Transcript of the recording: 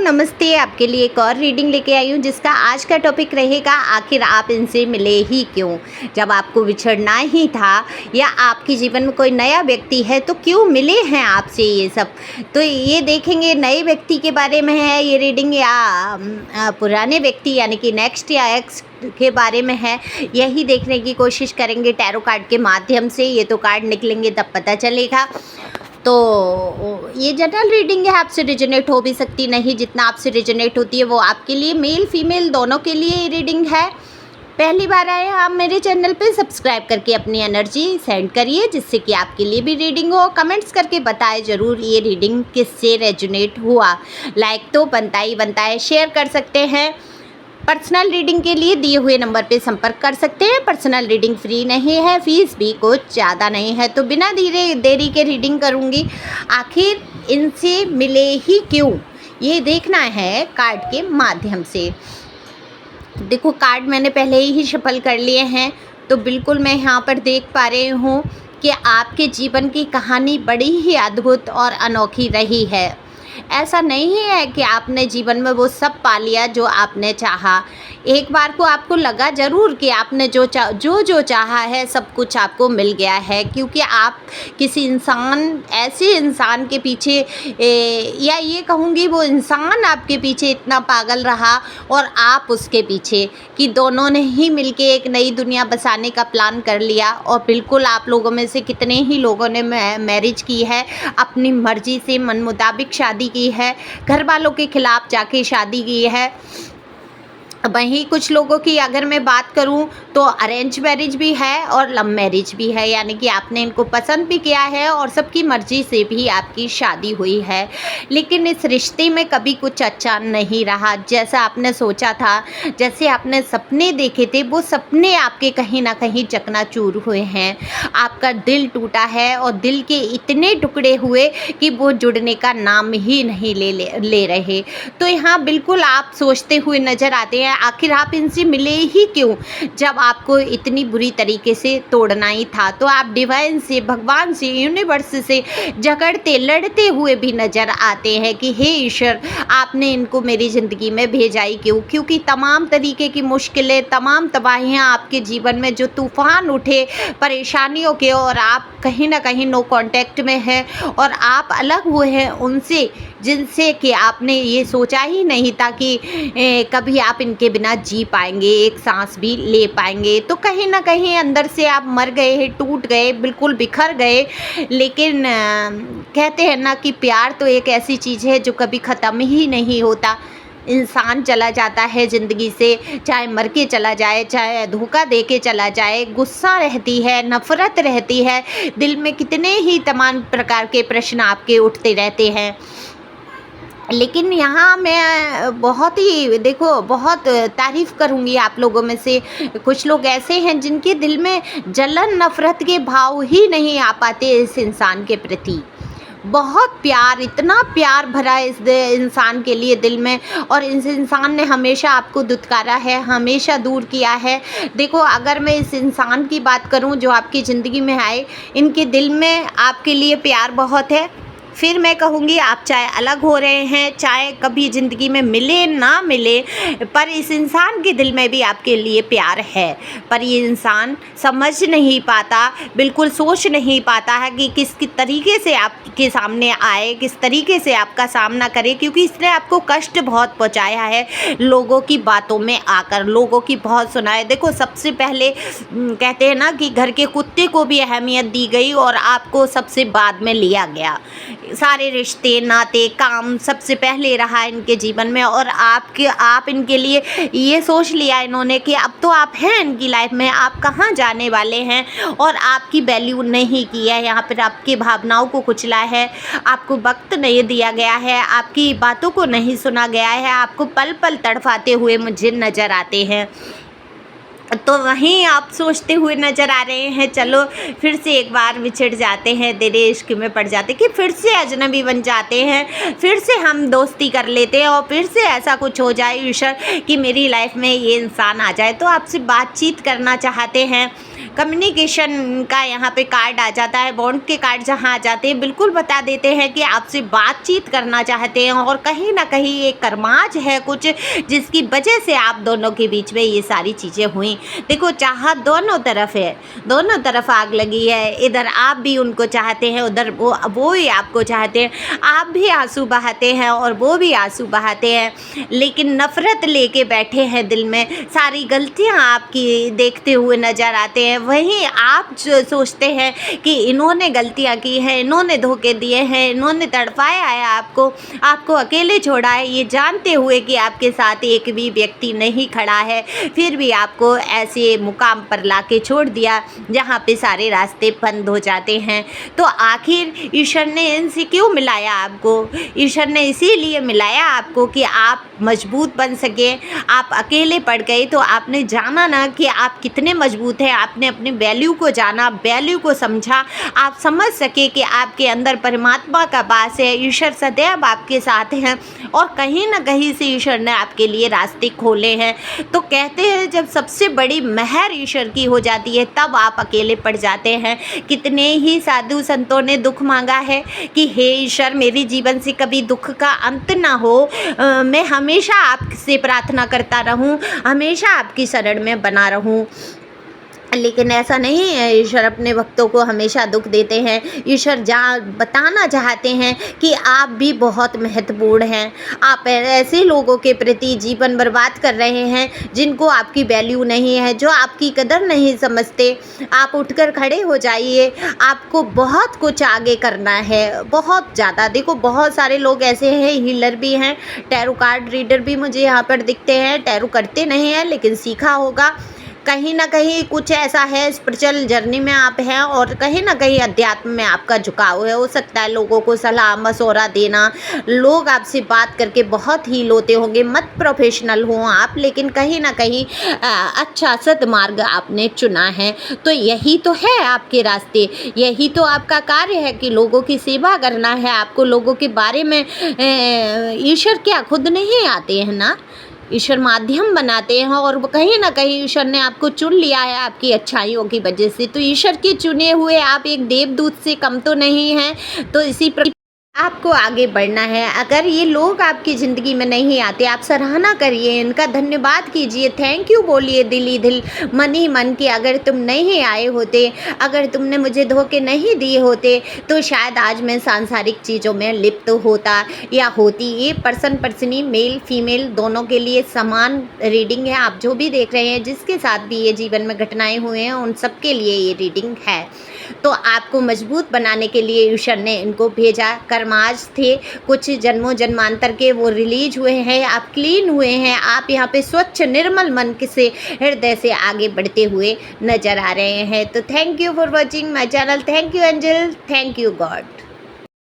नमस्ते। आपके लिए एक और रीडिंग लेके आई हूँ जिसका आज का टॉपिक रहेगा आखिर आप इनसे मिले ही क्यों। जब आपको बिछड़ना ही था या आपके जीवन में कोई नया व्यक्ति है तो क्यों मिले हैं आपसे ये सब। तो ये देखेंगे नए व्यक्ति के बारे में है ये रीडिंग या पुराने व्यक्ति यानी कि नेक्स्ट या एक्स के बारे में है, यही देखने की कोशिश करेंगे टैरो कार्ड के माध्यम से। ये तो कार्ड निकलेंगे तब पता चलेगा। तो ये जनरल रीडिंग है, आपसे रिजोनेट हो भी सकती नहीं, जितना आपसे रिजोनेट होती है वो आपके लिए, मेल फीमेल दोनों के लिए ये रीडिंग है। पहली बार आए आप मेरे चैनल पे सब्सक्राइब करके अपनी एनर्जी सेंड करिए जिससे कि आपके लिए भी रीडिंग हो। कमेंट्स करके बताएं ज़रूर ये रीडिंग किससे रेजोनेट हुआ। लाइक तो बनता ही बनता है, शेयर कर सकते हैं। पर्सनल रीडिंग के लिए दिए हुए नंबर पे संपर्क कर सकते हैं। पर्सनल रीडिंग फ्री नहीं है, फीस भी कुछ ज़्यादा नहीं है। तो बिना देरी के रीडिंग करूँगी। आखिर इनसे मिले ही क्यों, ये देखना है कार्ड के माध्यम से। देखो कार्ड मैंने पहले ही शफल कर लिए हैं, तो बिल्कुल मैं यहाँ पर देख पा रही हूँ कि आपके जीवन की कहानी बड़ी ही अद्भुत और अनोखी रही है। ऐसा नहीं है कि आपने जीवन में वो सब पा लिया जो आपने चाहा। एक बार को आपको लगा ज़रूर कि आपने जो चाहा है सब कुछ आपको मिल गया है, क्योंकि आप किसी ऐसे इंसान के पीछे या ये कहूँगी वो इंसान आपके पीछे इतना पागल रहा और आप उसके पीछे, कि दोनों ने ही मिलके एक नई दुनिया बसाने का प्लान कर लिया। और बिल्कुल आप लोगों में से कितने ही लोगों ने मैरिज की है, अपनी मर्जी से मन मुताबिक शादी की है, घर वालों के खिलाफ जाके शादी की है। वहीं कुछ लोगों की अगर मैं बात करूं तो अरेंज मैरिज भी है और लव मैरिज भी है, यानी कि आपने इनको पसंद भी किया है और सबकी मर्जी से भी आपकी शादी हुई है। लेकिन इस रिश्ते में कभी कुछ अच्छा नहीं रहा जैसा आपने सोचा था, जैसे आपने सपने देखे थे वो सपने आपके कहीं ना कहीं चकनाचूर हुए हैं। आपका दिल टूटा है और दिल के इतने टुकड़े हुए कि वो जुड़ने का नाम ही नहीं ले रहे। तो यहाँ बिल्कुल आप सोचते हुए नज़र आते हैं आखिर आप इनसे मिले ही क्यों, जब आपको इतनी बुरी तरीके से तोड़ना ही था। तो आप डिवाइन से, भगवान से, यूनिवर्स से झगड़ते लड़ते हुए भी नज़र आते हैं कि हे ईश्वर आपने इनको मेरी ज़िंदगी में भेजा ही क्यों। क्योंकि तमाम तरीके की मुश्किलें, तमाम तबाहियाँ आपके जीवन में जो तूफ़ान उठे परेशानियों के, और आप कहीं ना कहीं नो कांटेक्ट में हैं और आप अलग हुए हैं उनसे जिनसे कि आपने ये सोचा ही नहीं था कि कभी आप इनके बिना जी पाएंगे, एक सांस भी ले पाएंगे। तो कहीं ना कहीं अंदर से आप मर गए हैं, टूट गए, बिल्कुल बिखर गए। लेकिन कहते हैं ना कि प्यार तो एक ऐसी चीज़ है जो कभी ख़त्म ही नहीं होता। इंसान चला जाता है ज़िंदगी से, चाहे मर के चला जाए, चाहे धोखा दे के चला जाए, गुस्सा रहती है, नफ़रत रहती है, दिल में कितने ही तमाम प्रकार के प्रश्न आपके उठते रहते हैं। लेकिन यहाँ मैं बहुत तारीफ़ करूँगी आप लोगों में से कुछ लोग ऐसे हैं जिनके दिल में जलन नफ़रत के भाव ही नहीं आ पाते इस इंसान के प्रति। बहुत प्यार, इतना प्यार भरा इस इंसान के लिए दिल में, और इस इंसान ने हमेशा आपको दुत्कारा है, हमेशा दूर किया है। देखो अगर मैं इस इंसान की बात करूं जो आपकी ज़िंदगी में आए, इनके दिल में आपके लिए प्यार बहुत है। फिर मैं कहूँगी आप चाहे अलग हो रहे हैं, चाहे कभी ज़िंदगी में मिले ना मिले, पर इस इंसान के दिल में भी आपके लिए प्यार है। पर ये इंसान समझ नहीं पाता, बिल्कुल सोच नहीं पाता है कि किस तरीके से आपके सामने आए, किस तरीके से आपका सामना करे, क्योंकि इसने आपको कष्ट बहुत पहुँचाया है लोगों की बातों में आकर, लोगों की बहुत सुना है। देखो सबसे पहले कहते हैं ना कि घर के कुत्ते को भी अहमियत दी गई और आपको सबसे बाद में लिया गया। सारे रिश्ते, नाते, काम सबसे पहले रहा इनके जीवन में, और आप इनके लिए ये सोच लिया इन्होंने कि अब तो आप हैं इनकी लाइफ में, आप कहाँ जाने वाले हैं, और आपकी वैल्यू नहीं की है। यहाँ पर आपकी भावनाओं को कुचला है, आपको वक्त नहीं दिया गया है, आपकी बातों को नहीं सुना गया है, आपको पल पल तड़फाते हुए मुझे नज़र आते हैं। तो वहीं आप सोचते हुए नज़र आ रहे हैं, चलो फिर से एक बार बिछड़ जाते हैं, तेरे इश्क में पड़ जाते, कि फिर से अजनबी बन जाते हैं, फिर से हम दोस्ती कर लेते हैं और फिर से ऐसा कुछ हो जाए ईश्वर कि मेरी लाइफ में ये इंसान आ जाए। तो आपसे बातचीत करना चाहते हैं, कम्युनिकेशन का यहाँ पे कार्ड आ जाता है, बॉन्ड के कार्ड जहाँ आ जाते हैं बिल्कुल बता देते हैं कि आपसे बातचीत करना चाहते हैं और कहीं ना कहीं एक कर्माज है कुछ, जिसकी वजह से आप दोनों के बीच में ये सारी चीज़ें हुई। देखो, चाहत दोनों तरफ है, दोनों तरफ आग लगी है, इधर आप भी उनको चाहते हैं, उधर वो भी आपको चाहते हैं, आप भी आंसू बहाते हैं और वो भी आंसू बहाते हैं, लेकिन नफ़रत लेके बैठे हैं दिल में, सारी गलतियां आपकी देखते हुए नज़र आते हैं। वहीं आप जो सोचते हैं कि इन्होंने गलतियां की हैं, इन्होंने धोखे दिए हैं, इन्होंने तड़पाया है आपको अकेले छोड़ा है, ये जानते हुए कि आपके साथ एक भी व्यक्ति नहीं खड़ा है, फिर भी आपको ऐसे मुकाम पर लाके छोड़ दिया जहाँ पे सारे रास्ते बंद हो जाते हैं। तो आखिर ईश्वर ने इनसे क्यों मिलाया आपको? ईश्वर ने इसीलिए मिलाया आपको कि आप मजबूत बन सके। आप अकेले पड़ गए तो आपने जाना ना कि आप कितने मजबूत हैं, आपने अपने वैल्यू को जाना, वैल्यू को समझा, आप समझ सके कि आपके अंदर परमात्मा का वास है, ईश्वर सदैव आपके साथ हैं और कहीं ना कहीं से ईश्वर ने आपके लिए रास्ते खोले हैं। तो कहते हैं जब सबसे बड़ी मेहर ईश्वर की हो जाती है तब आप अकेले पड़ जाते हैं। कितने ही साधु संतों ने दुख मांगा है कि हे ईश्वर, मेरे जीवन से कभी दुख का अंत ना हो, मैं हमेशा आपसे प्रार्थना करता रहूं, हमेशा आपकी शरण में बना रहूं। लेकिन ऐसा नहीं है, ईश्वर अपने भक्तों को हमेशा दुख देते हैं। ईश्वर बताना चाहते हैं कि आप भी बहुत महत्वपूर्ण हैं। आप ऐसे लोगों के प्रति जीवन बर्बाद कर रहे हैं जिनको आपकी वैल्यू नहीं है, जो आपकी कदर नहीं समझते। आप उठकर खड़े हो जाइए, आपको बहुत कुछ आगे करना है, बहुत ज़्यादा। देखो, बहुत सारे लोग ऐसे हैं, हीलर भी हैं, टैरो कार्ड रीडर भी मुझे यहाँ पर दिखते हैं, टैरो करते नहीं हैं लेकिन सीखा होगा। कहीं ना कहीं कुछ ऐसा है, स्पिरिचुअल जर्नी में आप हैं और कहीं ना कहीं अध्यात्म में आपका झुकाव है। हो सकता है लोगों को सलाह मशवरा देना, लोग आपसे बात करके बहुत हील होते होंगे, मत प्रोफेशनल हो आप, लेकिन कहीं ना कहीं अच्छा सदमार्ग आपने चुना है। तो यही तो है आपके रास्ते, यही तो आपका कार्य है कि लोगों की सेवा करना है आपको। लोगों के बारे में ईश्वर क्या खुद नहीं आते हैं ना, ईश्वर माध्यम बनाते हैं और कहीं ना कहीं ईश्वर ने आपको चुन लिया है आपकी अच्छाइयों की वजह से। तो ईश्वर के चुने हुए आप एक देवदूत से कम तो नहीं हैं। तो इसी आपको आगे बढ़ना है। अगर ये लोग आपकी ज़िंदगी में नहीं आते, आप सराहना करिए, इनका धन्यवाद कीजिए, थैंक यू बोलिए दिल ही दिल, मन ही मन की। अगर तुम नहीं आए होते, अगर तुमने मुझे धोखे नहीं दिए होते तो शायद आज मैं सांसारिक चीज़ों में लिप्त होता या होती। ये पर्सनी मेल फीमेल दोनों के लिए समान रीडिंग है। आप जो भी देख रहे हैं, जिसके साथ भी ये जीवन में घटनाएँ हुए हैं, उन सब के लिए ये रीडिंग है। तो आपको मजबूत बनाने के लिए ईश्वर ने इनको भेजा। कर्माज थे कुछ जन्मों जन्मांतर के, वो रिलीज हुए हैं, आप क्लीन हुए हैं, आप यहाँ पे स्वच्छ निर्मल मन से, हृदय से आगे बढ़ते हुए नजर आ रहे हैं। तो thank you for watching my channel, thank you angel, thank you God.